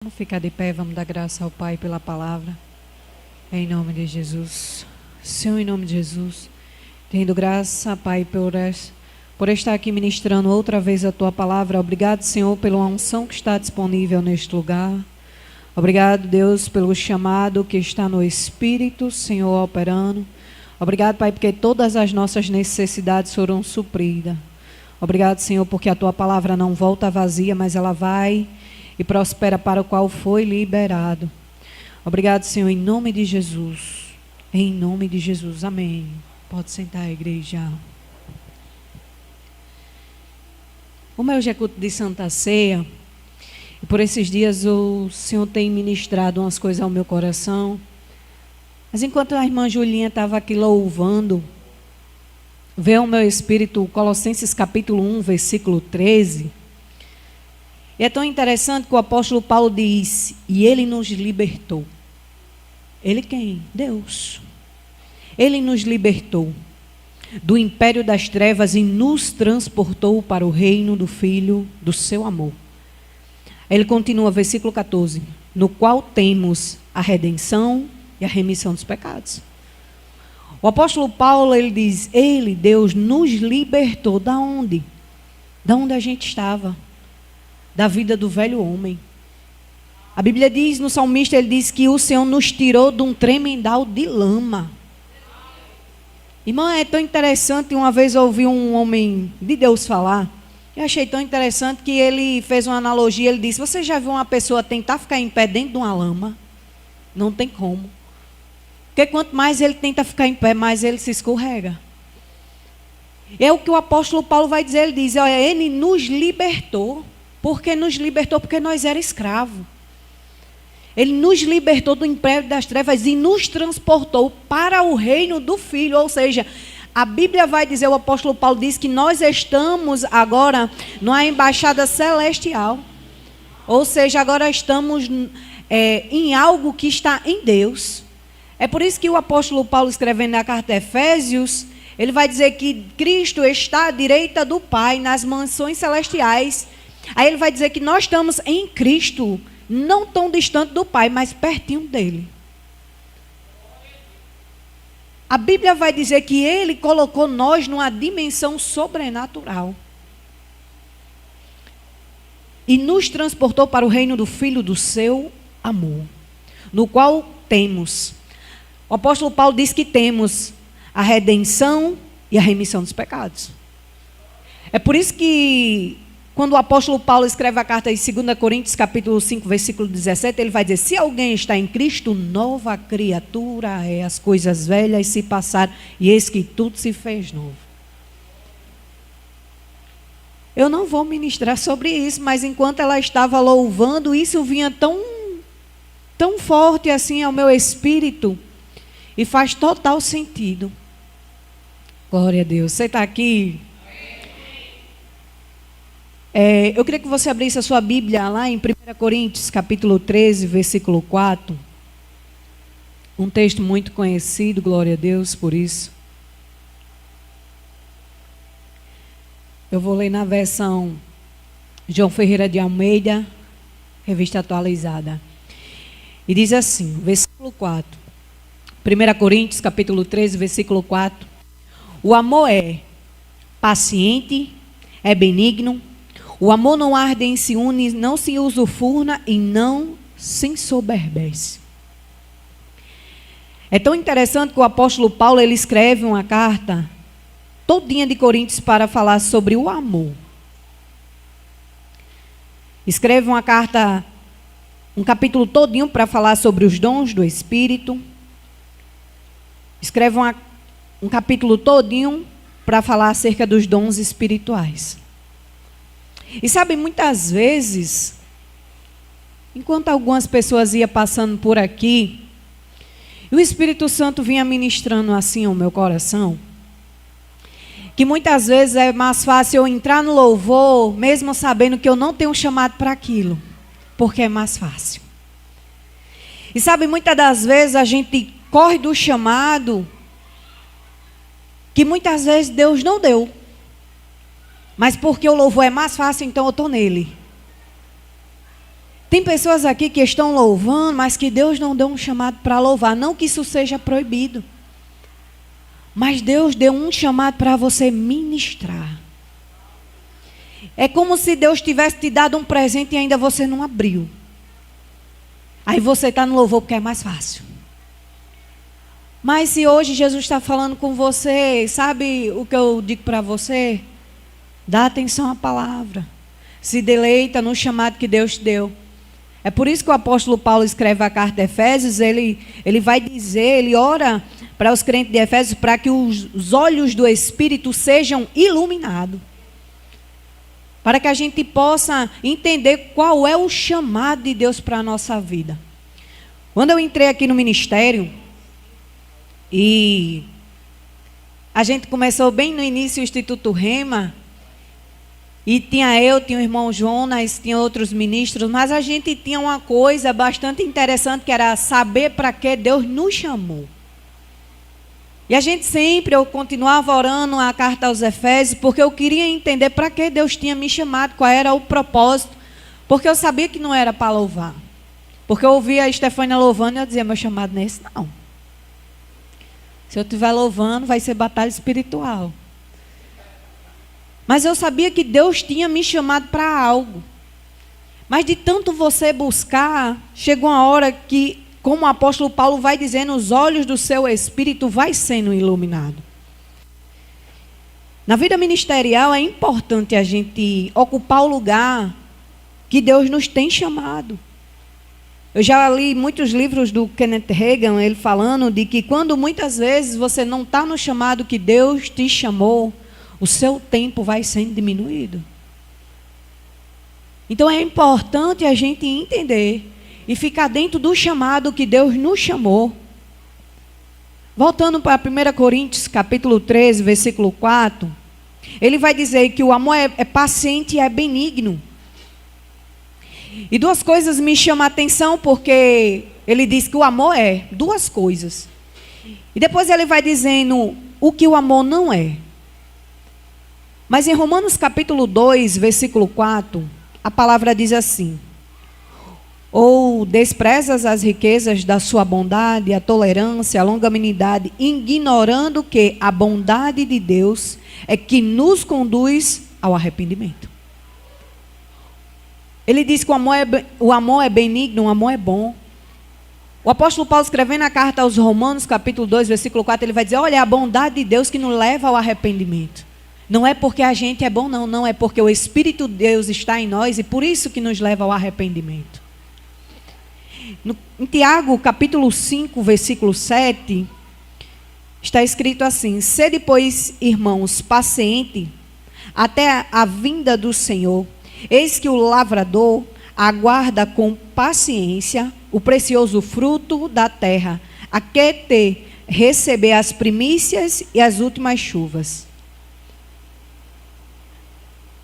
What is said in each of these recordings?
Vamos ficar de pé, vamos dar graça ao Pai pela palavra. Em nome de Jesus. Senhor, em nome de Jesus. Tendo graça, Pai, por estar aqui ministrando outra vez a Tua palavra. Obrigado, Senhor, pela unção que está disponível neste lugar. Obrigado, Deus, pelo chamado que está no Espírito, Senhor, operando. Obrigado, Pai, porque todas as nossas necessidades foram supridas. Obrigado, Senhor, porque a Tua palavra não volta vazia, mas ela vai e prospera para o qual foi liberado. Obrigado, Senhor, em nome de Jesus. Em nome de Jesus, amém. Pode sentar, igreja. Como hoje é culto de Santa Ceia, e por esses dias o Senhor tem ministrado umas coisas ao meu coração. Mas enquanto a irmã Julinha estava aqui louvando, veio ao meu espírito Colossenses capítulo 1, versículo 13. E é tão interessante que o apóstolo Paulo diz: e ele nos libertou. Ele quem? Deus. Ele nos libertou do império das trevas e nos transportou para o reino do Filho do seu amor. Ele continua, versículo 14: no qual temos a redenção e a remissão dos pecados. O apóstolo Paulo, ele diz: ele, Deus, nos libertou da onde? Da onde a gente estava. Da vida do velho homem. A Bíblia diz, no salmista, ele diz que o Senhor nos tirou de um tremendal de lama. Irmã, é tão interessante. Uma vez eu ouvi um homem de Deus falar. Eu achei tão interessante que ele fez uma analogia. Ele disse: você já viu uma pessoa tentar ficar em pé dentro de uma lama? Não tem como. Porque quanto mais ele tenta ficar em pé, mais ele se escorrega. É o que o apóstolo Paulo vai dizer. Ele diz: olha, ele nos libertou. Por que nos libertou? Porque nós éramos escravos. Ele nos libertou do império das trevas e nos transportou para o reino do Filho. Ou seja, a Bíblia vai dizer, o apóstolo Paulo diz que nós estamos agora numa embaixada celestial. Ou seja, agora estamos em algo que está em Deus. É por isso que o apóstolo Paulo, escrevendo na carta a Efésios, ele vai dizer que Cristo está à direita do Pai nas mansões celestiais. Aí ele vai dizer que nós estamos em Cristo, não tão distante do Pai, mas pertinho dele. A Bíblia vai dizer que ele colocou nós numa dimensão sobrenatural. E nos transportou para o reino do Filho do seu amor, no qual temos. O apóstolo Paulo diz que temos a redenção e a remissão dos pecados. É por isso que quando o apóstolo Paulo escreve a carta em 2 Coríntios, capítulo 5, versículo 17, ele vai dizer: se alguém está em Cristo, nova criatura é, as coisas velhas se passaram, e eis que tudo se fez novo. Eu não vou ministrar sobre isso, mas enquanto ela estava louvando, isso vinha tão forte assim ao meu espírito, e faz total sentido. Glória a Deus. Você está aqui? Eu queria que você abrisse a sua Bíblia lá em 1 Coríntios, capítulo 13, versículo 4. Um texto muito conhecido, glória a Deus por isso. Eu vou ler na versão João Ferreira de Almeida, revista atualizada. E diz assim, versículo 4. 1 Coríntios, capítulo 13, versículo 4. O amor é paciente, é benigno. O amor não arde em ciúmes, não se usufurna e não se ensoberbece. É tão interessante que o apóstolo Paulo, ele escreve uma carta todinha de Coríntios para falar sobre o amor. Escreve uma carta, um capítulo todinho para falar sobre os dons do Espírito. Escreve um capítulo todinho para falar acerca dos dons espirituais. E sabe, muitas vezes, enquanto algumas pessoas iam passando por aqui, o Espírito Santo vinha ministrando assim ao meu coração, que muitas vezes é mais fácil eu entrar no louvor, mesmo sabendo que eu não tenho chamado para aquilo, porque é mais fácil. E sabe, muitas das vezes a gente corre do chamado, que muitas vezes Deus não deu. Mas porque o louvor é mais fácil, então eu estou nele. Tem pessoas aqui que estão louvando, mas que Deus não deu um chamado para louvar. Não que isso seja proibido. Mas Deus deu um chamado para você ministrar. É como se Deus tivesse te dado um presente e ainda você não abriu. Aí você está no louvor porque é mais fácil. Mas se hoje Jesus está falando com você, sabe o que eu digo para você? Dá atenção à palavra. Se deleita no chamado que Deus te deu. É por isso que o apóstolo Paulo escreve a carta de Efésios, ele vai dizer, ele ora para os crentes de Efésios para que os olhos do Espírito sejam iluminados. Para que a gente possa entender qual é o chamado de Deus para a nossa vida. Quando eu entrei aqui no ministério, e a gente começou bem no início o Instituto Rema, e tinha o irmão Jonas, tinha outros ministros, mas a gente tinha uma coisa bastante interessante, que era saber para que Deus nos chamou. E a gente sempre, eu continuava orando a carta aos Efésios, porque eu queria entender para que Deus tinha me chamado, qual era o propósito, porque eu sabia que não era para louvar. Porque eu ouvia a Estefânia louvando e eu dizia, meu chamado não é esse não. Se eu estiver louvando, vai ser batalha espiritual. Mas eu sabia que Deus tinha me chamado para algo. Mas de tanto você buscar, chegou uma hora que, como o apóstolo Paulo vai dizendo, os olhos do seu espírito vai sendo iluminado. Na vida ministerial é importante a gente ocupar o lugar que Deus nos tem chamado. Eu já li muitos livros do Kenneth Hagin, ele falando de que quando muitas vezes você não está no chamado que Deus te chamou, o seu tempo vai sendo diminuído. Então é importante a gente entender e ficar dentro do chamado que Deus nos chamou. Voltando para 1 Coríntios capítulo 13, versículo 4, ele vai dizer que o amor é paciente e é benigno. E duas coisas me chamam a atenção, porque ele diz que o amor é duas coisas. E depois ele vai dizendo o que o amor não é. Mas em Romanos capítulo 2, versículo 4, a palavra diz assim: ou desprezas as riquezas da sua bondade, a tolerância, a longanimidade, ignorando que a bondade de Deus é que nos conduz ao arrependimento. Ele diz que o amor é benigno, o amor é bom. O apóstolo Paulo, escrevendo a carta aos Romanos, capítulo 2, versículo 4, ele vai dizer, olha, a bondade de Deus que nos leva ao arrependimento. Não é porque a gente é bom, não é porque o Espírito de Deus está em nós e por isso que nos leva ao arrependimento. Em Tiago, capítulo 5, versículo 7, está escrito assim: sede, pois, irmãos, paciente até a vinda do Senhor. Eis que o lavrador aguarda com paciência o precioso fruto da terra, a que te receber as primícias e as últimas chuvas.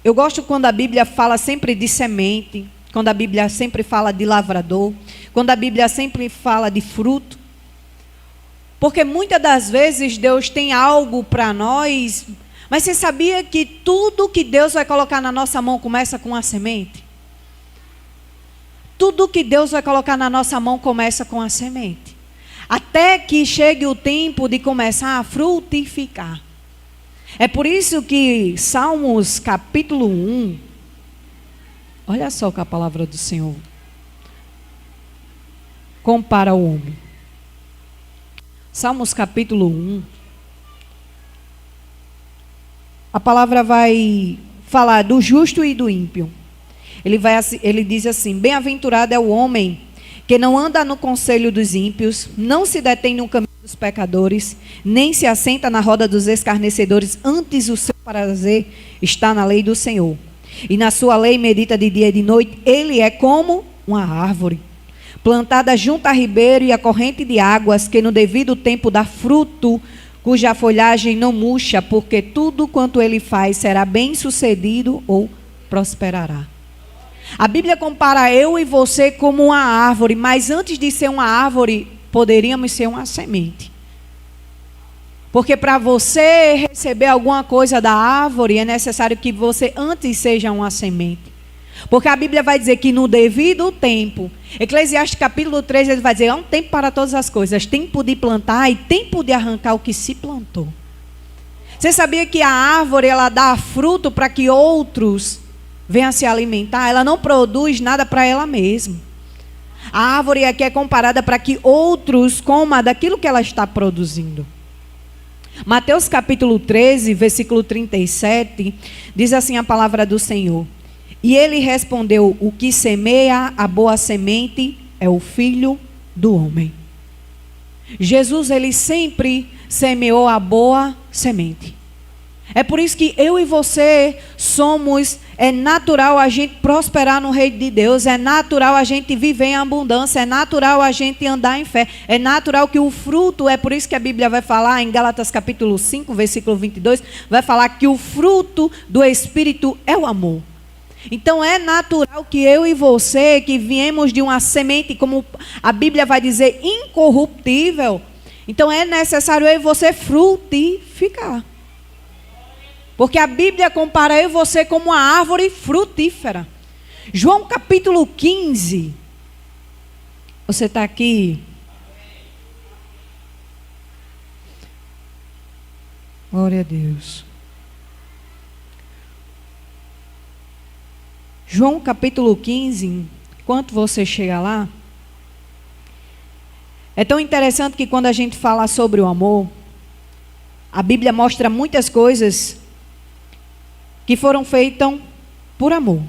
Eu gosto quando a Bíblia fala sempre de semente, quando a Bíblia sempre fala de lavrador, quando a Bíblia sempre fala de fruto. Porque muitas das vezes Deus tem algo para nós, mas você sabia que tudo que Deus vai colocar na nossa mão começa com a semente? Tudo que Deus vai colocar na nossa mão começa com a semente. Até que chegue o tempo de começar a frutificar. É por isso que Salmos capítulo 1, olha só que a palavra do Senhor compara o homem. Salmos capítulo 1, a palavra vai falar do justo e do ímpio. Ele diz assim: bem-aventurado é o homem que não anda no conselho dos ímpios, não se detém no caminho dos pecadores, nem se assenta na roda dos escarnecedores, antes o seu prazer está na lei do Senhor. E na sua lei medita de dia e de noite. Ele é como uma árvore plantada junto a ribeiro e a corrente de águas, que no devido tempo dá fruto, cuja folhagem não murcha, porque tudo quanto ele faz será bem sucedido ou prosperará. A Bíblia compara eu e você como uma árvore, mas antes de ser uma árvore, poderíamos ser uma semente. Porque para você receber alguma coisa da árvore, é necessário que você antes seja uma semente. Porque a Bíblia vai dizer que no devido tempo, Eclesiastes capítulo 3, ele vai dizer, há um tempo para todas as coisas, tempo de plantar e tempo de arrancar o que se plantou. Você sabia que a árvore, ela dá fruto para que outros venham se alimentar? Ela não produz nada para ela mesma. A árvore aqui é comparada para que outros comam daquilo que ela está produzindo. Mateus capítulo 13, versículo 37, diz assim a palavra do Senhor. E ele respondeu, o que semeia a boa semente é o Filho do Homem. Jesus, ele sempre semeou a boa semente. É por isso que eu e você é natural a gente prosperar no reino de Deus, é natural a gente viver em abundância, é natural a gente andar em fé, é natural que o fruto, é por isso que a Bíblia vai falar em Gálatas capítulo 5, versículo 22, vai falar que o fruto do Espírito é o amor. Então é natural que eu e você, que viemos de uma semente, como a Bíblia vai dizer, incorruptível, então é necessário eu e você frutificar. Porque a Bíblia compara eu e você como uma árvore frutífera. João capítulo 15. Você está aqui? Glória a Deus. João capítulo 15, enquanto você chega lá, é tão interessante que quando a gente fala sobre o amor, a Bíblia mostra muitas coisas que foram feitas por amor.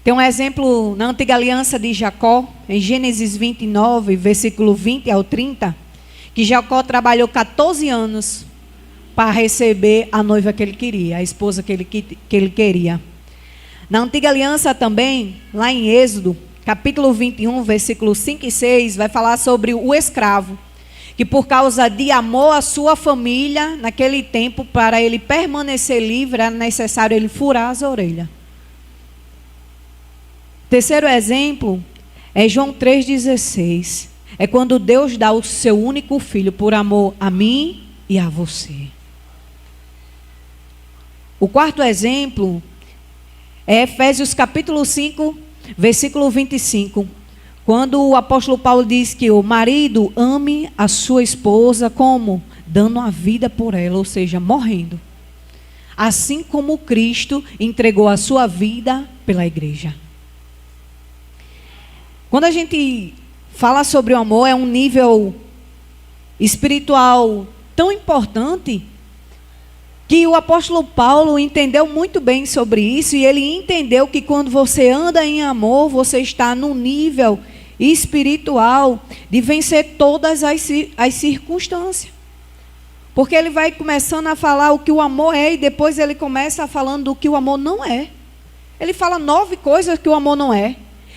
Tem um exemplo na antiga aliança de Jacó, em Gênesis 29, versículo 20 ao 30, que Jacó trabalhou 14 anos para receber a noiva que ele queria, a esposa que ele queria. Na antiga aliança também, lá em Êxodo, capítulo 21, versículos 5 e 6, vai falar sobre o escravo, que por causa de amor à sua família, naquele tempo, para ele permanecer livre, era necessário ele furar as orelhas. Terceiro exemplo é João 3,16. É quando Deus dá o seu único filho por amor a mim e a você. O quarto exemplo é Efésios capítulo 5, versículo 25. Quando o apóstolo Paulo diz que o marido ame a sua esposa como? Dando a vida por ela, ou seja, morrendo. Assim como Cristo entregou a sua vida pela igreja. Quando a gente fala sobre o amor, é um nível espiritual tão importante que o apóstolo Paulo entendeu muito bem sobre isso, e ele entendeu que quando você anda em amor, você está no nível espiritual de vencer todas as circunstâncias. Porque ele vai começando a falar o que o amor é, e depois ele começa falando do que o amor não é. Ele fala 9 coisas que o amor não é.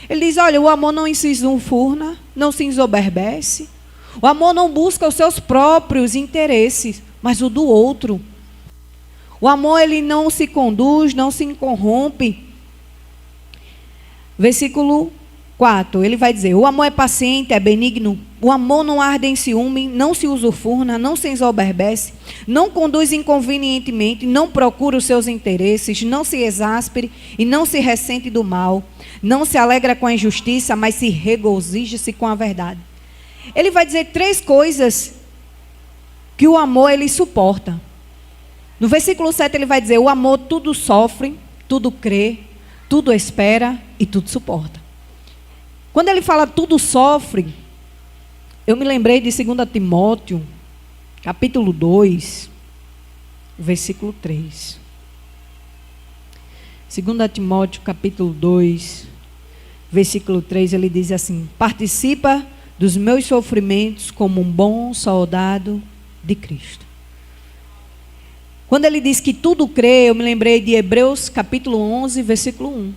Ele diz, olha, o amor não se esnufurna, não se ensoberbece. O amor não busca os seus próprios interesses, mas o do outro. O amor, ele não se conduz, não se corrompe. Versículo 4, ele vai dizer, o amor é paciente, é benigno. O amor não arde em ciúme, não se usurfurna, não se ensoberbece, não conduz inconvenientemente, não procura os seus interesses, não se exaspere e não se ressente do mal. Não se alegra com a injustiça, mas se regozija-se com a verdade. Ele vai dizer 3 coisas que o amor ele suporta. No versículo 7 ele vai dizer, o amor tudo sofre, tudo crê, tudo espera e tudo suporta. Quando ele fala tudo sofre, eu me lembrei de 2 Timóteo, capítulo 2, versículo 3. 2 Timóteo, capítulo 2, versículo 3, ele diz assim, participa dos meus sofrimentos como um bom soldado de Cristo. Quando ele diz que tudo crê, eu me lembrei de Hebreus capítulo 11, versículo 1.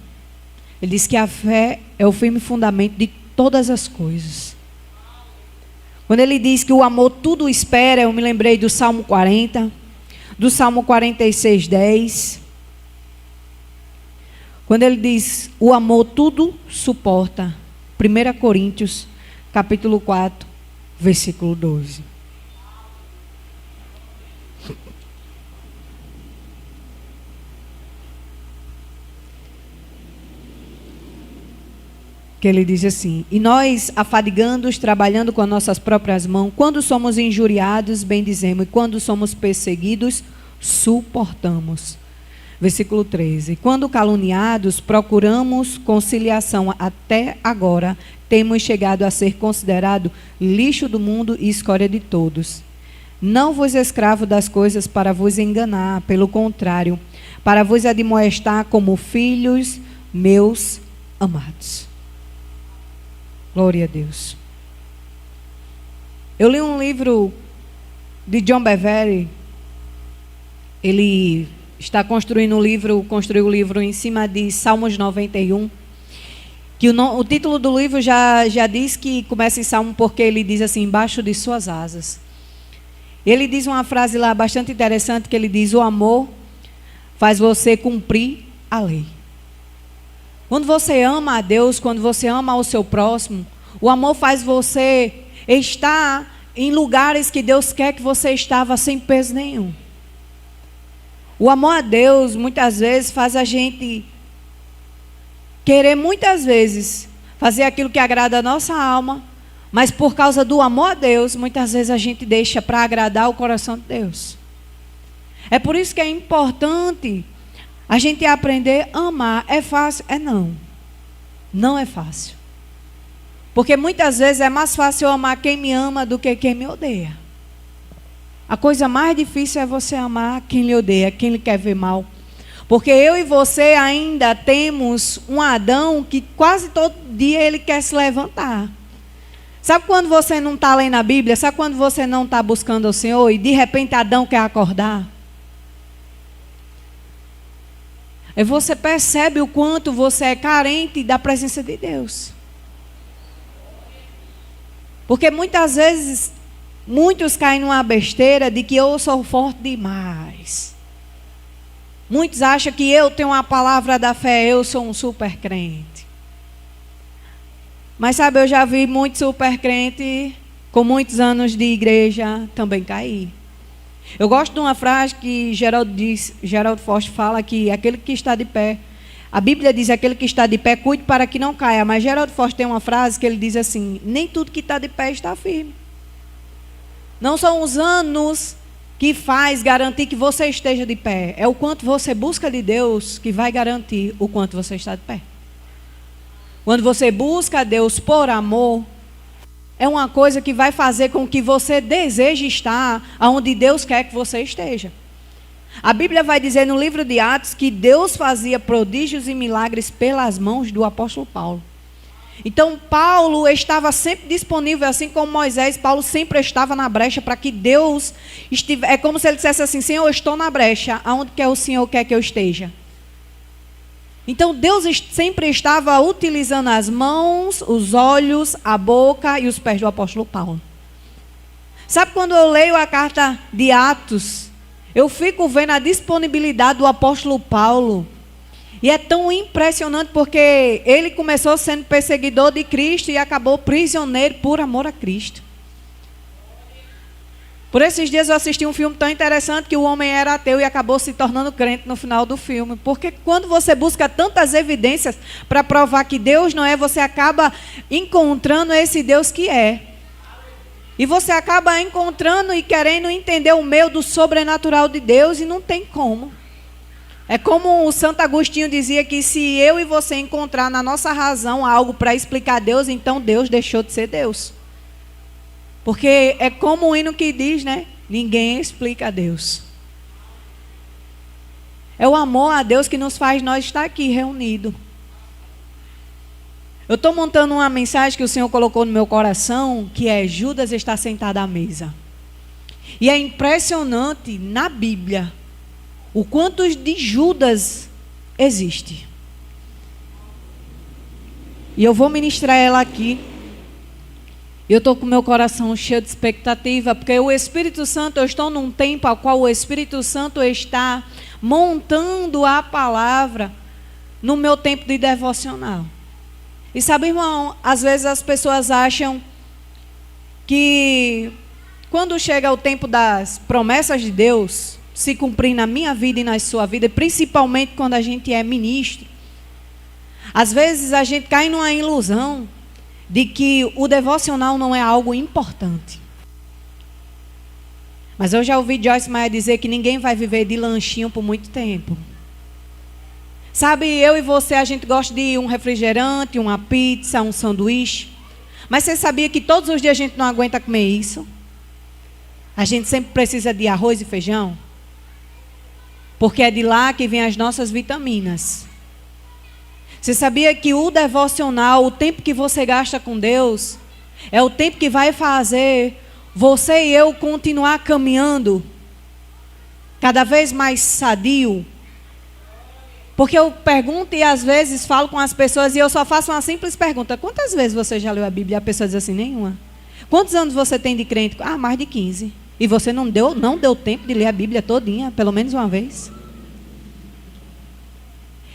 Ele diz que a fé é o firme fundamento de todas as coisas. Quando ele diz que o amor tudo espera, eu me lembrei do Salmo 40, do Salmo 46, 10. Quando ele diz, o amor tudo suporta. 1 Coríntios capítulo 4, versículo 12. que ele diz assim: e nós, afadigando-os, trabalhando com as nossas próprias mãos, quando somos injuriados, bendizemos, e quando somos perseguidos, suportamos. Versículo 13. Quando caluniados, procuramos conciliação. Até agora, temos chegado a ser considerado lixo do mundo e escória de todos. Não vos escravo das coisas para vos enganar, pelo contrário, para vos admoestar como filhos meus amados. Glória a Deus. Eu li um livro de John Bevere. Ele está construiu o livro em cima de Salmos 91, que o título do livro já diz que começa em Salmo, porque ele diz assim: embaixo de suas asas. Ele diz uma frase lá bastante interessante, que ele diz: o amor faz você cumprir a lei. Quando você ama a Deus, quando você ama o seu próximo, o amor faz você estar em lugares que Deus quer que você estava sem peso nenhum. O amor a Deus, muitas vezes, faz a gente querer, muitas vezes, fazer aquilo que agrada a nossa alma, mas por causa do amor a Deus, muitas vezes a gente deixa para agradar o coração de Deus. É por isso que é importante a gente aprender a amar. É fácil? É não. Não é fácil. Porque muitas vezes é mais fácil eu amar quem me ama do que quem me odeia. A coisa mais difícil é você amar quem lhe odeia, quem lhe quer ver mal. Porque eu e você ainda temos um Adão que quase todo dia ele quer se levantar. Sabe quando você não está lendo a Bíblia? Sabe quando você não está buscando o Senhor e de repente Adão quer acordar? E você percebe o quanto você é carente da presença de Deus. Porque muitas vezes, muitos caem numa besteira de que eu sou forte demais. Muitos acham que eu tenho uma palavra da fé, eu sou um super crente. Mas sabe, eu já vi muito super crente com muitos anos de igreja também cair. Eu gosto de uma frase que Geraldo Forte fala, que aquele que está de pé, a Bíblia diz: aquele que está de pé, cuide para que não caia. Mas Geraldo Forte tem uma frase que ele diz assim: nem tudo que está de pé está firme. Não são os anos que faz garantir que você esteja de pé. É o quanto você busca de Deus que vai garantir o quanto você está de pé. Quando você busca a Deus por amor, é uma coisa que vai fazer com que você deseje estar onde Deus quer que você esteja. A Bíblia vai dizer no livro de Atos que Deus fazia prodígios e milagres pelas mãos do apóstolo Paulo. Então Paulo estava sempre disponível, assim como Moisés. Paulo sempre estava na brecha para que Deus estivesse. É como se ele dissesse assim: Senhor, eu estou na brecha, aonde quer o Senhor quer que eu esteja. Então Deus sempre estava utilizando as mãos, os olhos, a boca e os pés do apóstolo Paulo. Sabe, quando eu leio a carta de Atos, eu fico vendo a disponibilidade do apóstolo Paulo. E é tão impressionante, porque ele começou sendo perseguidor de Cristo e acabou prisioneiro por amor a Cristo. Por esses dias eu assisti um filme tão interessante que o homem era ateu e acabou se tornando crente no final do filme. Porque quando você busca tantas evidências para provar que Deus não é, você acaba encontrando esse Deus que é. E você acaba encontrando e querendo entender o meio do sobrenatural de Deus, e não tem como. É como o Santo Agostinho dizia, que se eu e você encontrar na nossa razão algo para explicar Deus, então Deus deixou de ser Deus. Porque é como o hino que diz, né? Ninguém explica a Deus. É o amor a Deus que nos faz nós estar aqui reunidos. Eu estou montando uma mensagem que o Senhor colocou no meu coração, que é: Judas está sentado à mesa. E é impressionante na Bíblia o quanto de Judas existe. E eu vou ministrar ela aqui. Eu estou com meu coração cheio de expectativa, porque o Espírito Santo, eu estou num tempo ao qual o Espírito Santo está montando a palavra no meu tempo de devocional. E sabe, irmão, às vezes as pessoas acham que quando chega o tempo das promessas de Deus se cumprir na minha vida e na sua vida, principalmente quando a gente é ministro, Às vezes a gente cai numa ilusão de que o devocional não é algo importante. Mas eu já ouvi Joyce Meyer dizer que ninguém vai viver de lanchinho por muito tempo. Sabe, eu e você, a gente gosta de um refrigerante, uma pizza, um sanduíche. Mas você sabia que todos os dias a gente não aguenta comer isso? A gente sempre precisa de arroz e feijão? Porque é de lá que vem as nossas vitaminas. Você sabia que o devocional, o tempo que você gasta com Deus, é o tempo que vai fazer você e eu continuar caminhando cada vez mais sadio? Porque eu pergunto e às vezes falo com as pessoas e eu só faço uma simples pergunta. Quantas vezes você já leu a Bíblia? E a pessoa diz assim, nenhuma. Quantos anos você tem de crente? Ah, mais de 15. E você não deu tempo de ler a Bíblia todinha, pelo menos uma vez?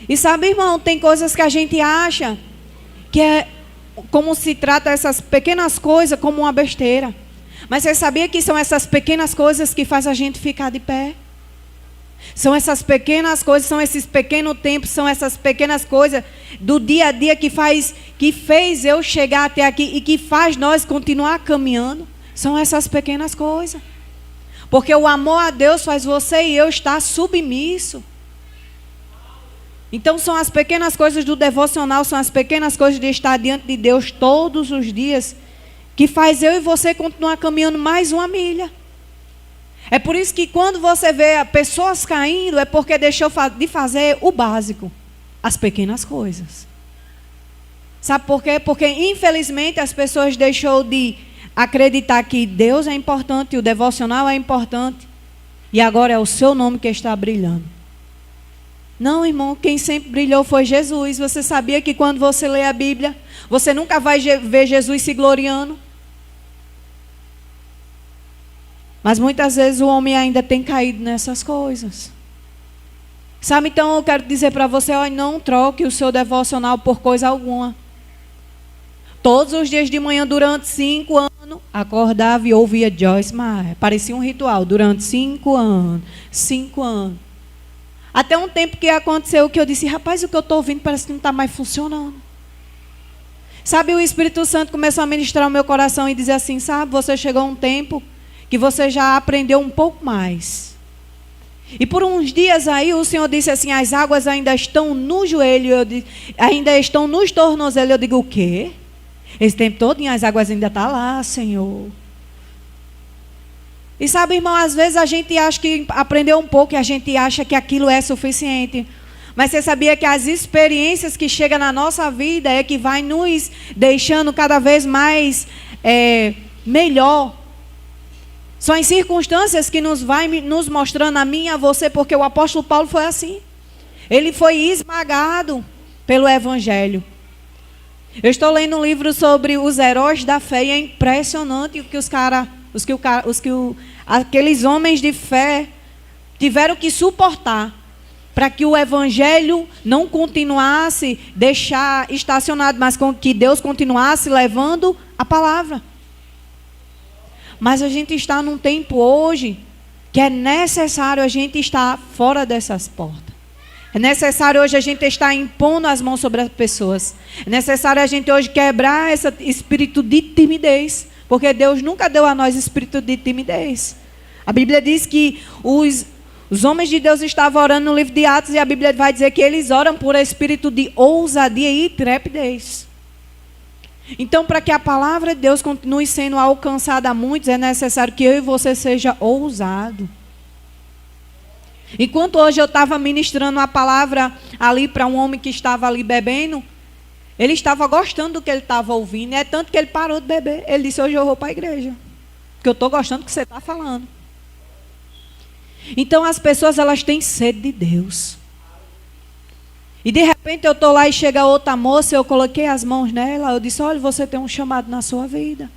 E sabe, irmão, tem coisas que a gente acha que é como se trata essas pequenas coisas como uma besteira. Mas você sabia que são essas pequenas coisas que faz a gente ficar de pé? São essas pequenas coisas, são esses pequenos tempos, são essas pequenas coisas do dia a dia que fez eu chegar até aqui e que faz nós continuar caminhando. São essas pequenas coisas. Porque o amor a Deus faz você e eu estar submisso. Então são as pequenas coisas do devocional, são as pequenas coisas de estar diante de Deus todos os dias que faz eu e você continuar caminhando mais uma milha. É por isso que quando você vê pessoas caindo, é porque deixou de fazer o básico, as pequenas coisas. Sabe por quê? Porque infelizmente as pessoas deixou de acreditar que Deus é importante, o devocional é importante, e agora é o seu nome que está brilhando. Não, irmão, quem sempre brilhou foi Jesus. Você sabia que quando você lê a Bíblia, você nunca vai ver Jesus se gloriando? Mas muitas vezes o homem ainda tem caído nessas coisas. Sabe, então eu quero dizer para você, ó, não troque o seu devocional por coisa alguma. Todos os dias de manhã, durante 5 anos, acordava e ouvia Joyce Meyer. Parecia um ritual, durante 5 anos. 5 anos. Até um tempo que aconteceu que eu disse, rapaz, o que eu estou ouvindo parece que não está mais funcionando. Sabe, o Espírito Santo começou a ministrar o meu coração e dizer assim, sabe, você chegou a um tempo que você já aprendeu um pouco mais. E por uns dias aí o Senhor disse assim, as águas ainda estão no joelho, ainda estão nos tornozelos. Eu digo, o quê? Esse tempo todo as águas ainda estão lá, Senhor. E sabe, irmão, às vezes a gente acha que aprendeu um pouco e a gente acha que aquilo é suficiente. Mas você sabia que as experiências que chegam na nossa vida é que vai nos deixando cada vez mais melhor. São as circunstâncias que vai nos mostrando a mim e a você, porque o apóstolo Paulo foi assim. Ele foi esmagado pelo Evangelho. Eu estou lendo um livro sobre os heróis da fé e é impressionante o que aqueles homens de fé tiveram que suportar para que o Evangelho não continuasse deixar estacionado, mas que Deus continuasse levando a palavra. Mas a gente está num tempo hoje que é necessário a gente estar fora dessas portas. É necessário hoje a gente estar impondo as mãos sobre as pessoas. É necessário a gente hoje quebrar esse espírito de timidez. Porque Deus nunca deu a nós espírito de timidez. A Bíblia diz que os homens de Deus estavam orando no livro de Atos e a Bíblia vai dizer que eles oram por espírito de ousadia e intrepidez. Então, para que a palavra de Deus continue sendo alcançada a muitos, é necessário que eu e você seja ousado. Enquanto hoje eu estava ministrando a palavra ali para um homem que estava ali bebendo, ele estava gostando do que ele estava ouvindo. É tanto que ele parou de beber. Ele disse, hoje eu vou para a igreja. Porque eu estou gostando do que você está falando. Então as pessoas, elas têm sede de Deus. E de repente eu estou lá e chega outra moça, eu coloquei as mãos nela, eu disse, olha, você tem um chamado na sua vida.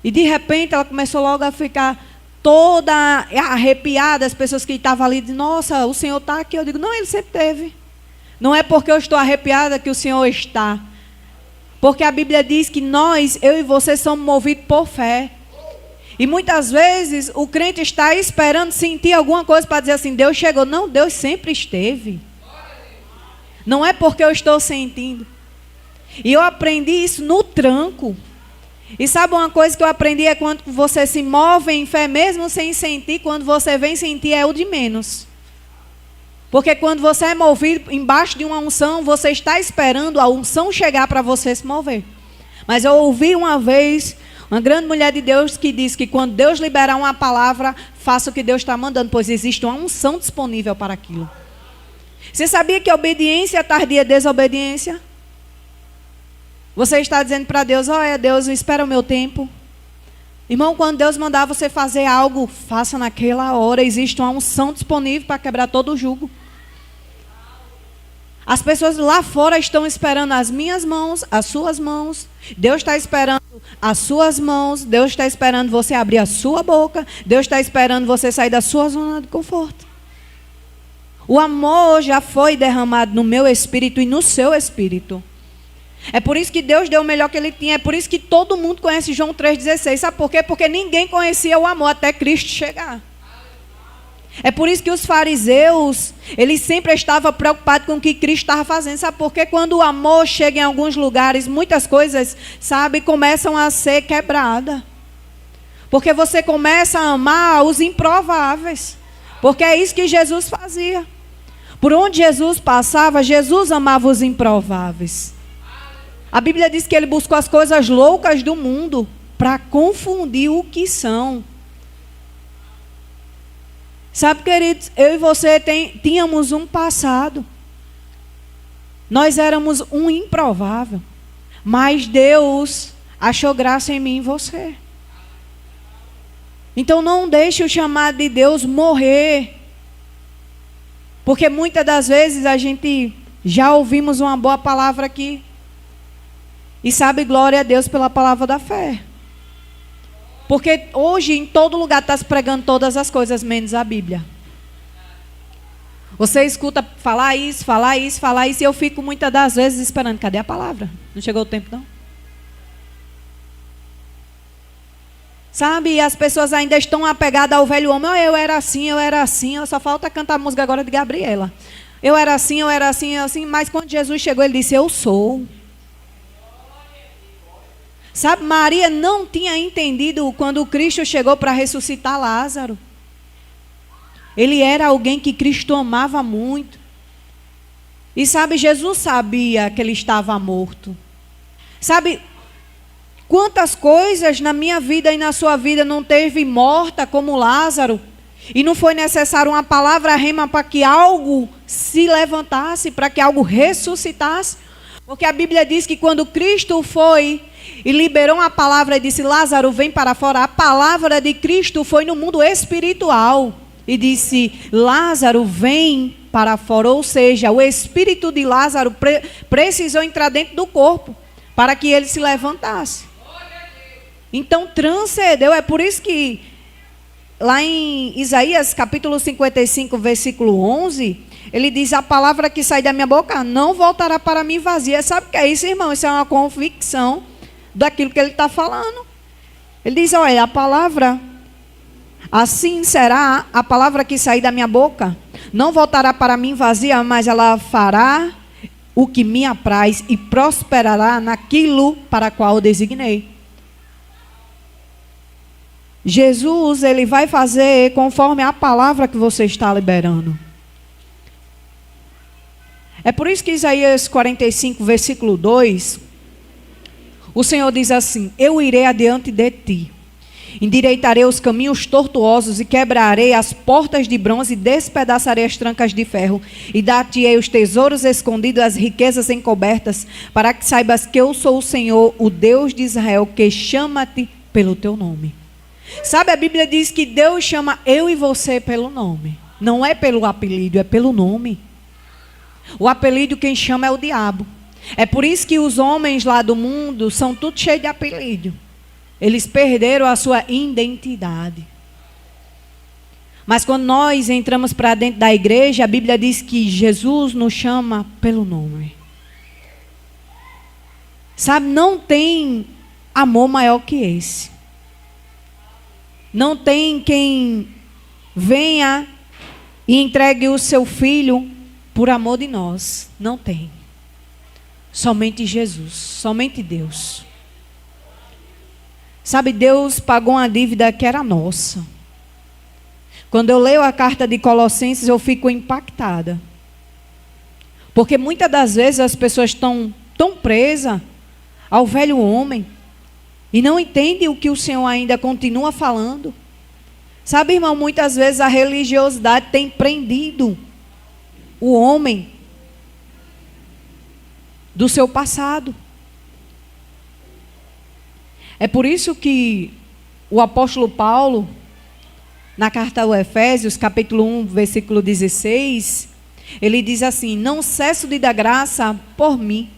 E de repente ela começou logo a ficar toda arrepiada, as pessoas que estavam ali, dizem, nossa, o Senhor está aqui. Eu digo, não, ele sempre teve. Não é porque eu estou arrepiada que o Senhor está. Porque a Bíblia diz que nós, eu e você, somos movidos por fé. E muitas vezes o crente está esperando sentir alguma coisa para dizer assim, Deus chegou. Não, Deus sempre esteve. Não é porque eu estou sentindo. E eu aprendi isso no tranco. E sabe uma coisa que eu aprendi é quando você se move em fé, mesmo sem sentir, quando você vem sentir é o de menos. Porque quando você é movido embaixo de uma unção, você está esperando a unção chegar para você se mover. Mas eu ouvi uma vez uma grande mulher de Deus que disse que quando Deus liberar uma palavra, faça o que Deus está mandando, pois existe uma unção disponível para aquilo. Você sabia que obediência tardia é desobediência? Você está dizendo para Deus, olha Deus, espera o meu tempo. Irmão, quando Deus mandar você fazer algo, faça naquela hora. Existe uma unção disponível para quebrar todo o jugo. As pessoas lá fora estão esperando as minhas mãos, as suas mãos. Deus está esperando as suas mãos. Deus está esperando você abrir a sua boca. Deus está esperando você sair da sua zona de conforto. O amor já foi derramado no meu espírito e no seu espírito. É por isso que Deus deu o melhor que Ele tinha. É por isso que todo mundo conhece João 3,16. Sabe por quê? Porque ninguém conhecia o amor até Cristo chegar. É por isso que os fariseus, eles sempre estavam preocupados com o que Cristo estava fazendo. Sabe por quê? Quando o amor chega em alguns lugares, muitas coisas, sabe, começam a ser quebradas. Porque você começa a amar os improváveis. Porque é isso que Jesus fazia. Por onde Jesus passava, Jesus amava os improváveis. A Bíblia diz que ele buscou as coisas loucas do mundo para confundir o que são. Sabe, queridos, eu e você tínhamos um passado. Nós éramos um improvável. Mas Deus achou graça em mim e em você. Então não deixe o chamado de Deus morrer. Porque muitas das vezes a gente já ouvimos uma boa palavra aqui. E sabe, glória a Deus pela palavra da fé. Porque hoje em todo lugar está se pregando todas as coisas, menos a Bíblia. Você escuta falar isso, falar isso, falar isso, e eu fico muitas das vezes esperando. Cadê a palavra? Não chegou o tempo, não? Sabe, e as pessoas ainda estão apegadas ao velho homem. Oh, eu era assim, só falta cantar a música agora de Gabriela. Eu era assim, mas quando Jesus chegou, ele disse, eu sou. Sabe, Maria não tinha entendido quando Cristo chegou para ressuscitar Lázaro. Ele era alguém que Cristo amava muito. E sabe, Jesus sabia que ele estava morto. Sabe, quantas coisas na minha vida e na sua vida não teve morta como Lázaro? E não foi necessário uma palavra rema para que algo se levantasse, para que algo ressuscitasse. Porque a Bíblia diz que quando Cristo foi e liberou uma palavra e disse, Lázaro, vem para fora. A palavra de Cristo foi no mundo espiritual. E disse, Lázaro, vem para fora. Ou seja, o espírito de Lázaro precisou entrar dentro do corpo para que ele se levantasse. Então transcendeu. É por isso que lá em Isaías capítulo 55, versículo 11... ele diz, a palavra que sai da minha boca não voltará para mim vazia. Sabe o que é isso, irmão? Isso é uma convicção daquilo que ele está falando. Ele diz, olha, a palavra, assim será a palavra que sair da minha boca. Não voltará para mim vazia, mas ela fará o que me apraz e prosperará naquilo para qual eu designei. Jesus, ele vai fazer conforme a palavra que você está liberando. É por isso que Isaías 45, versículo 2, o Senhor diz assim, eu irei adiante de ti, endireitarei os caminhos tortuosos e quebrarei as portas de bronze e despedaçarei as trancas de ferro e dar-te-ei os tesouros escondidos, as riquezas encobertas, para que saibas que eu sou o Senhor, o Deus de Israel, que chama-te pelo teu nome. Sabe, a Bíblia diz que Deus chama eu e você pelo nome. Não é pelo apelido, é pelo nome. O apelido quem chama é o diabo. É por isso que os homens lá do mundo são todos cheios de apelido. Eles perderam a sua identidade. Mas quando nós entramos para dentro da igreja, a Bíblia diz que Jesus nos chama pelo nome. Sabe, não tem amor maior que esse. Não tem quem venha e entregue o seu filho por amor de nós, não tem. Somente Jesus, somente Deus. Sabe, Deus pagou uma dívida que era nossa. Quando eu leio a carta de Colossenses, eu fico impactada. Porque muitas das vezes as pessoas estão tão presas ao velho homem e não entendem o que o Senhor ainda continua falando. Sabe, irmão, muitas vezes a religiosidade tem prendido o homem do seu passado. É por isso que o apóstolo Paulo, na carta aos Efésios, capítulo 1, versículo 16, ele diz assim: não cesso de dar graça por mim,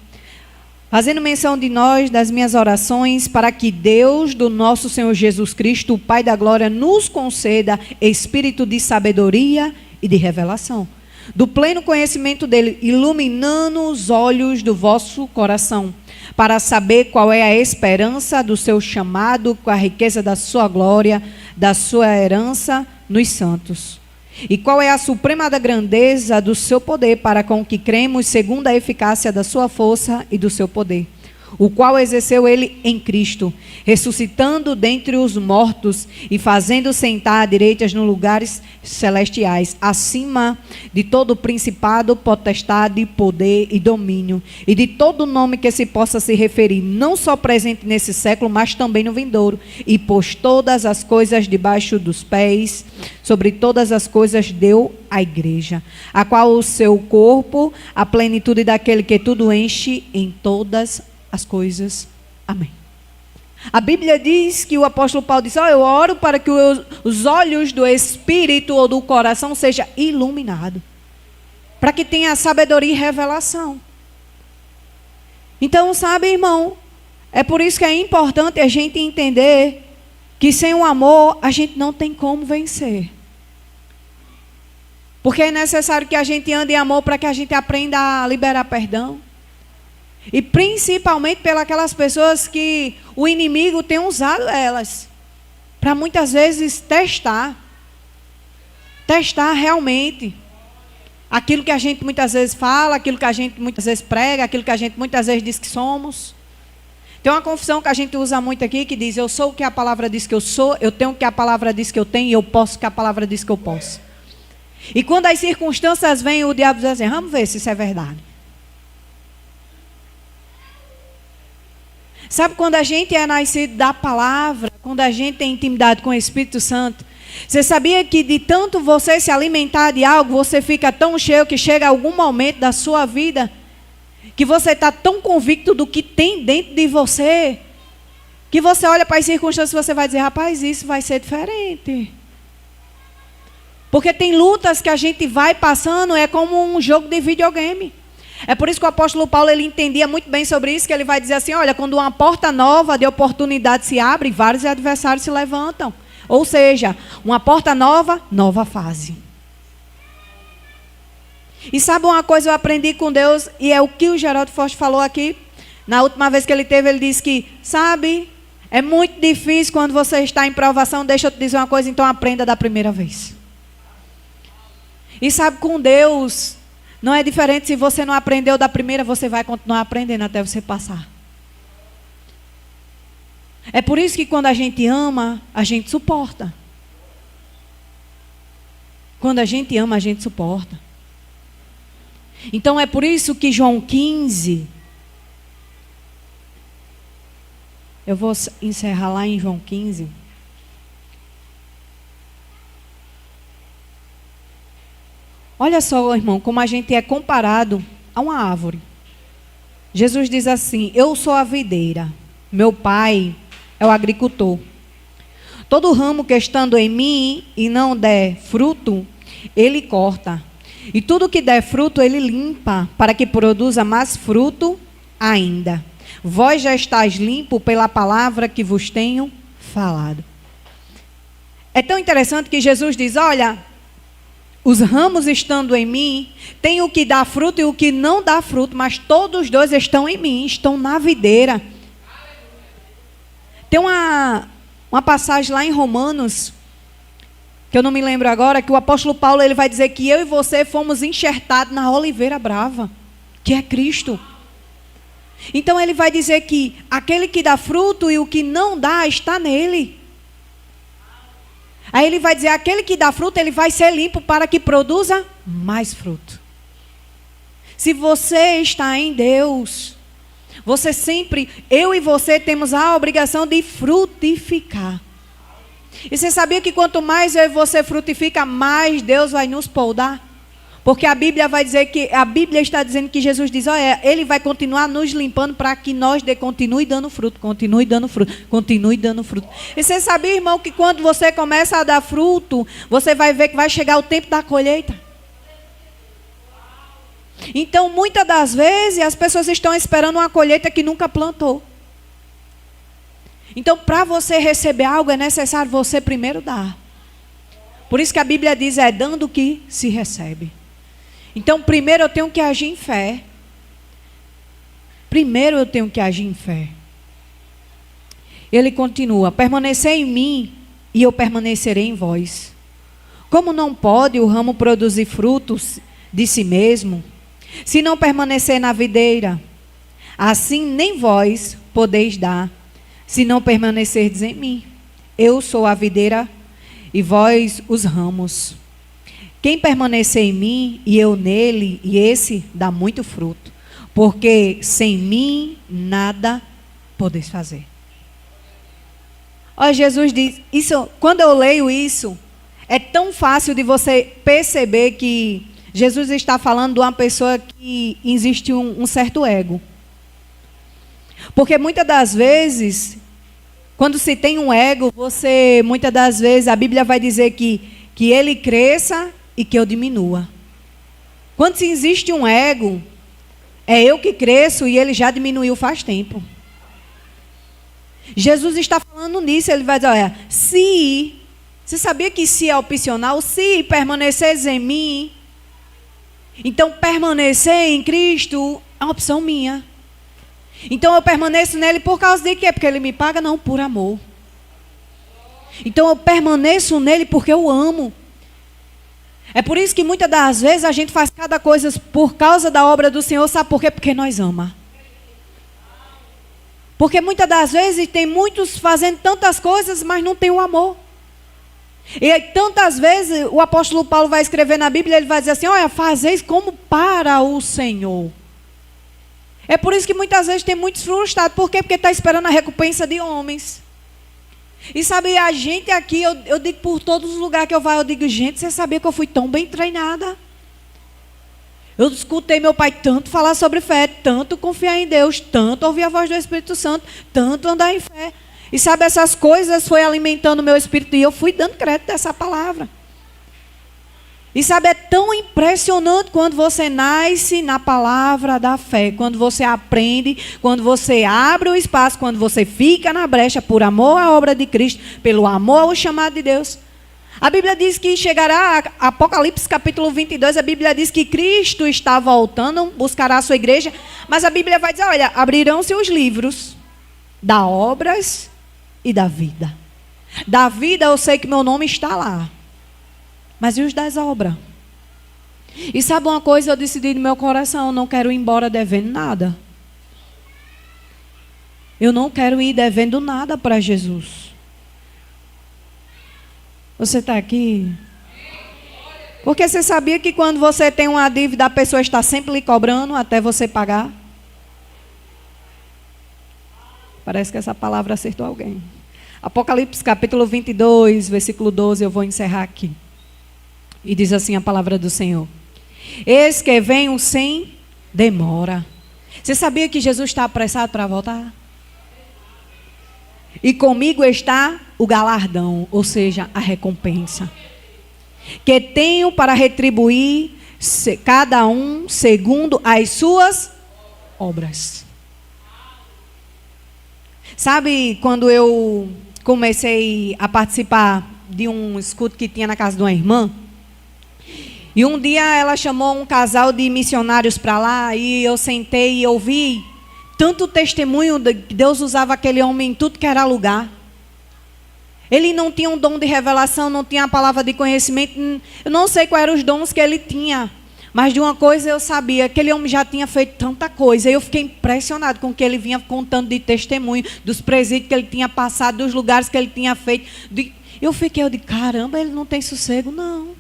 fazendo menção de nós, das minhas orações, para que Deus, do nosso Senhor Jesus Cristo, o Pai da glória, nos conceda espírito de sabedoria e de revelação, do pleno conhecimento dele, iluminando os olhos do vosso coração, para saber qual é a esperança do seu chamado, com a riqueza da sua glória, da sua herança nos santos. E qual é a suprema da grandeza do seu poder para com que cremos, segundo a eficácia da sua força e do seu poder, o qual exerceu ele em Cristo, ressuscitando dentre os mortos e fazendo sentar à direita nos lugares celestiais, acima de todo principado, potestade, poder e domínio, e de todo nome que se possa se referir, não só presente nesse século, mas também no vindouro, e pôs todas as coisas debaixo dos pés, sobre todas as coisas deu à igreja, a qual o seu corpo, a plenitude daquele que tudo enche em todas as coisas. Amém. A Bíblia diz que o apóstolo Paulo diz: eu oro para que os olhos do espírito ou do coração sejam iluminados, para que tenha sabedoria e revelação. Então, sabe, irmão, é por isso que é importante a gente entender que sem o amor a gente não tem como vencer. Porque é necessário que a gente ande em amor para que a gente aprenda a liberar perdão. E principalmente pelas pessoas que o inimigo tem usado elas para muitas vezes testar realmente aquilo que a gente muitas vezes fala, aquilo que a gente muitas vezes prega, aquilo que a gente muitas vezes diz que somos. Tem uma confissão que a gente usa muito aqui que diz: eu sou o que a palavra diz que eu sou, eu tenho o que a palavra diz que eu tenho e eu posso o que a palavra diz que eu posso. E quando as circunstâncias vêm, o diabo diz assim: vamos ver se isso é verdade. Sabe, quando a gente é nascido da palavra, quando a gente tem intimidade com o Espírito Santo, você sabia que de tanto você se alimentar de algo, você fica tão cheio que chega algum momento da sua vida que você está tão convicto do que tem dentro de você, que você olha para as circunstâncias e você vai dizer: rapaz, isso vai ser diferente. Porque tem lutas que a gente vai passando, é como um jogo de videogame. É por isso que o apóstolo Paulo, ele entendia muito bem sobre isso, que ele vai dizer assim: olha, quando uma porta nova de oportunidade se abre, vários adversários se levantam. Ou seja, uma porta nova, nova fase. E sabe uma coisa, eu aprendi com Deus, e é o que o Geraldo Forte falou aqui, na última vez que ele teve, ele disse que, sabe, é muito difícil quando você está em provação. Deixa eu te dizer uma coisa, então aprenda da primeira vez. E sabe, com Deus não é diferente. Se você não aprendeu da primeira, você vai continuar aprendendo até você passar. É por isso que quando a gente ama, a gente suporta. Quando a gente ama, a gente suporta. Então é por isso que João 15, eu vou encerrar lá em João 15. Olha só, irmão, como a gente é comparado a uma árvore. Jesus diz assim: eu sou a videira, meu pai é o agricultor. Todo ramo que estando em mim e não der fruto, ele corta. E tudo que der fruto, ele limpa, para que produza mais fruto ainda. Vós já estáis limpo pela palavra que vos tenho falado. É tão interessante que Jesus diz: olha, os ramos estando em mim, tem o que dá fruto e o que não dá fruto, mas todos os dois estão em mim, estão na videira. Tem uma passagem lá em Romanos, que eu não me lembro agora, que o apóstolo Paulo ele vai dizer que eu e você fomos enxertados na oliveira brava, que é Cristo. Então ele vai dizer que aquele que dá fruto e o que não dá está nele. Aí ele vai dizer, aquele que dá fruto, ele vai ser limpo para que produza mais fruto. Se você está em Deus, você sempre, eu e você temos a obrigação de frutificar. E você sabia que quanto mais eu e você frutifica, mais Deus vai nos poldar? Porque a Bíblia vai dizer que, a Bíblia está dizendo que Jesus diz, olha, Ele vai continuar nos limpando para que nós continue dando fruto, continue dando fruto, continue dando fruto. E você sabia, irmão, que quando você começa a dar fruto, você vai ver que vai chegar o tempo da colheita. Então, muitas das vezes, as pessoas estão esperando uma colheita que nunca plantou. Então, para você receber algo, é necessário você primeiro dar. Por isso que a Bíblia diz, é dando que se recebe. Então, primeiro eu tenho que agir em fé. Primeiro eu tenho que agir em fé. Ele continua, permanecer em mim e eu permanecerei em vós. Como não pode o ramo produzir frutos de si mesmo, se não permanecer na videira, assim nem vós podeis dar, se não permanecerdes em mim. Eu sou a videira e vós os ramos. Quem permanecer em mim e eu nele, e esse dá muito fruto, porque sem mim nada podeis fazer. Olha, Jesus diz, isso, quando eu leio isso, é tão fácil de você perceber que Jesus está falando de uma pessoa que existe um certo ego. Porque muitas das vezes, quando se tem um ego, muitas das vezes, a Bíblia vai dizer que ele cresça e que eu diminua. Quando se existe um ego, é eu que cresço e ele já diminuiu faz tempo. Jesus está falando nisso, ele vai dizer, olha, você sabia que se é opcional, se permaneceres em mim, então permanecer em Cristo é uma opção minha. Então eu permaneço nele por causa de quê? Porque ele me paga? Não, por amor. Então eu permaneço nele porque eu amo. É por isso que muitas das vezes a gente faz cada coisa por causa da obra do Senhor, sabe por quê? Porque nós amamos. Porque muitas das vezes tem muitos fazendo tantas coisas, mas não tem o amor. E aí, tantas vezes o apóstolo Paulo vai escrever na Bíblia, ele vai dizer assim, olha, fazeis como para o Senhor. É por isso que muitas vezes tem muitos frustrados. Por quê? Porque está esperando a recompensa de homens. E sabe, a gente aqui, eu digo por todos os lugares que eu vou, eu digo, gente, você sabia que eu fui tão bem treinada? Eu escutei meu pai tanto falar sobre fé, tanto confiar em Deus, tanto ouvir a voz do Espírito Santo, tanto andar em fé. E sabe, essas coisas foi alimentando o meu espírito e eu fui dando crédito a essa palavra. E sabe, é tão impressionante quando você nasce na palavra da fé, quando você aprende, quando você abre o espaço, quando você fica na brecha por amor à obra de Cristo, pelo amor ao chamado de Deus. A Bíblia diz que chegará, Apocalipse capítulo 22, a Bíblia diz que Cristo está voltando, buscará a sua igreja, mas a Bíblia vai dizer, olha, abrirão-se os livros da obras e da vida. Da vida eu sei que meu nome está lá. Mas e os das obras? E sabe uma coisa, eu decidi no meu coração, eu não quero ir embora devendo nada. Eu não quero ir devendo nada para Jesus. Você está aqui? Porque você sabia que quando você tem uma dívida, a pessoa está sempre lhe cobrando até você pagar? Parece que essa palavra acertou alguém. Apocalipse capítulo 22, versículo 12, eu vou encerrar aqui. E diz assim a palavra do Senhor. Eis que venho sem demora. Você sabia que Jesus está apressado para voltar? E comigo está o galardão, ou seja, a recompensa. Que tenho para retribuir cada um segundo as suas obras. Sabe, quando eu comecei a participar de um escuto que tinha na casa de uma irmã, e um dia ela chamou um casal de missionários para lá, e eu sentei e ouvi tanto testemunho de que Deus usava aquele homem em tudo que era lugar. Ele não tinha um dom de revelação, não tinha a palavra de conhecimento. Eu não sei quais eram os dons que ele tinha. Mas de uma coisa eu sabia, aquele homem já tinha feito tanta coisa. Eu fiquei impressionado com o que ele vinha contando de testemunho, dos presídios que ele tinha passado, dos lugares que ele tinha feito. Eu de caramba, ele não tem sossego, não.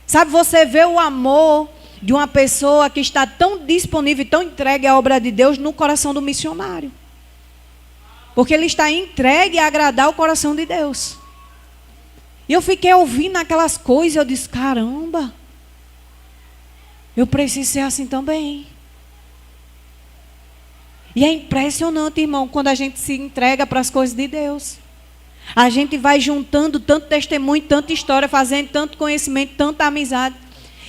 Sabe, você vê o amor de uma pessoa que está tão disponível, tão entregue à obra de Deus no coração do missionário. Porque ele está entregue a agradar o coração de Deus. E eu fiquei ouvindo aquelas coisas, eu disse, caramba, eu preciso ser assim também. E é impressionante, irmão, quando a gente se entrega para as coisas de Deus. A gente vai juntando tanto testemunho, tanta história, fazendo tanto conhecimento, tanta amizade.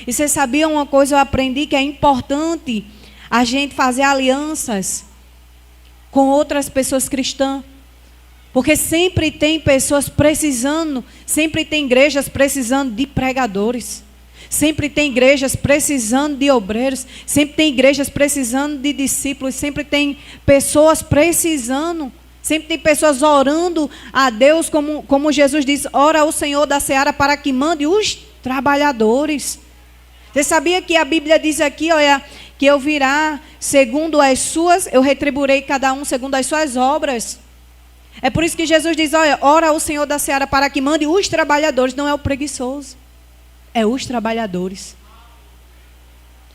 E você sabia uma coisa, eu aprendi que é importante a gente fazer alianças com outras pessoas cristãs. Porque sempre tem pessoas precisando, sempre tem igrejas precisando de pregadores. Sempre tem igrejas precisando de obreiros. Sempre tem igrejas precisando de discípulos. Sempre tem pessoas precisando. Sempre tem pessoas orando a Deus, como Jesus disse, ora ao Senhor da seara para que mande os trabalhadores. Você sabia que a Bíblia diz aqui, olha, que eu virá segundo as suas, eu retribuirei cada um segundo as suas obras. É por isso que Jesus diz, olha, ora ao Senhor da seara para que mande os trabalhadores, não é o preguiçoso, é os trabalhadores.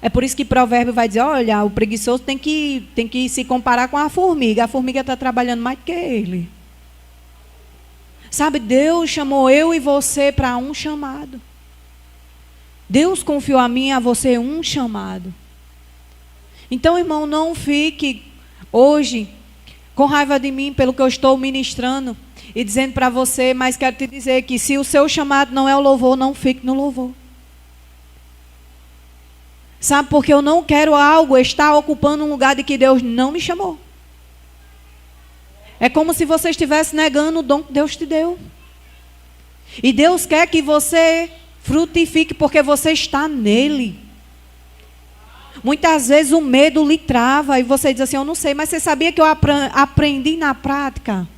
É por isso que Provérbio vai dizer, olha, o preguiçoso tem que se comparar com a formiga está trabalhando mais que ele. Sabe, Deus chamou eu e você para um chamado. Deus confiou a mim e a você um chamado. Então, irmão, não fique hoje com raiva de mim pelo que eu estou ministrando e dizendo para você, mas quero te dizer que se o seu chamado não é o louvor, não fique no louvor. Sabe, porque eu não quero algo estar ocupando um lugar de que Deus não me chamou. É como se você estivesse negando o dom que Deus te deu. E Deus quer que você frutifique porque você está nele. Muitas vezes o medo lhe trava e você diz assim, eu não sei, mas você sabia que eu aprendi na prática?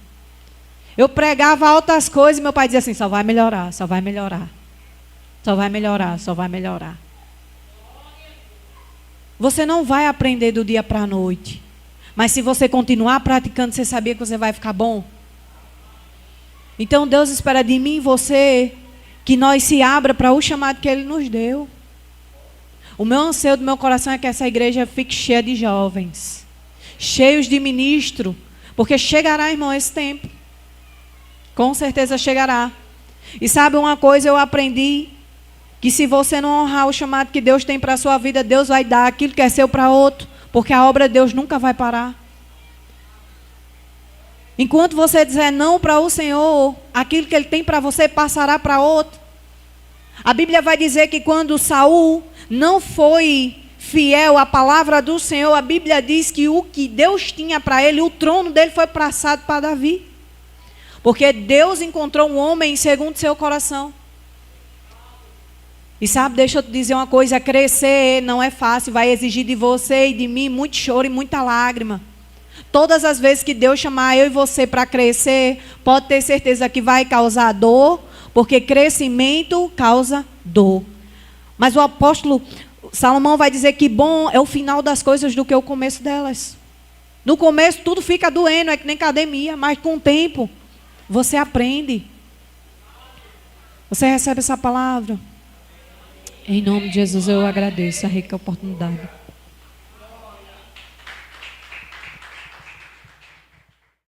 Eu pregava altas coisas e meu pai dizia assim, só vai melhorar, só vai melhorar. Só vai melhorar, só vai melhorar. Você não vai aprender do dia para a noite. Mas se você continuar praticando, você sabia que você vai ficar bom? Então Deus espera de mim e você que nós se abra para o chamado que Ele nos deu. O meu anseio do meu coração é que essa igreja fique cheia de jovens. Cheios de ministro. Porque chegará, irmão, esse tempo. Com certeza chegará. E sabe uma coisa, eu aprendi que se você não honrar o chamado que Deus tem para a sua vida, Deus vai dar aquilo que é seu para outro, porque a obra de Deus nunca vai parar. Enquanto você dizer não para o Senhor, aquilo que Ele tem para você passará para outro. A Bíblia vai dizer que quando Saul não foi fiel à palavra do Senhor, a Bíblia diz que o que Deus tinha para ele, o trono dele foi passado para Davi. Porque Deus encontrou um homem segundo seu coração. E sabe, deixa eu te dizer uma coisa, crescer não é fácil, vai exigir de você e de mim muito choro e muita lágrima. Todas as vezes que Deus chamar eu e você para crescer, pode ter certeza que vai causar dor, porque crescimento causa dor. Mas o apóstolo Salomão vai dizer que bom é o final das coisas do que o começo delas. No começo tudo fica doendo, é que nem academia, mas com o tempo você aprende. Você recebe essa palavra? Em nome de Jesus eu agradeço a rica oportunidade.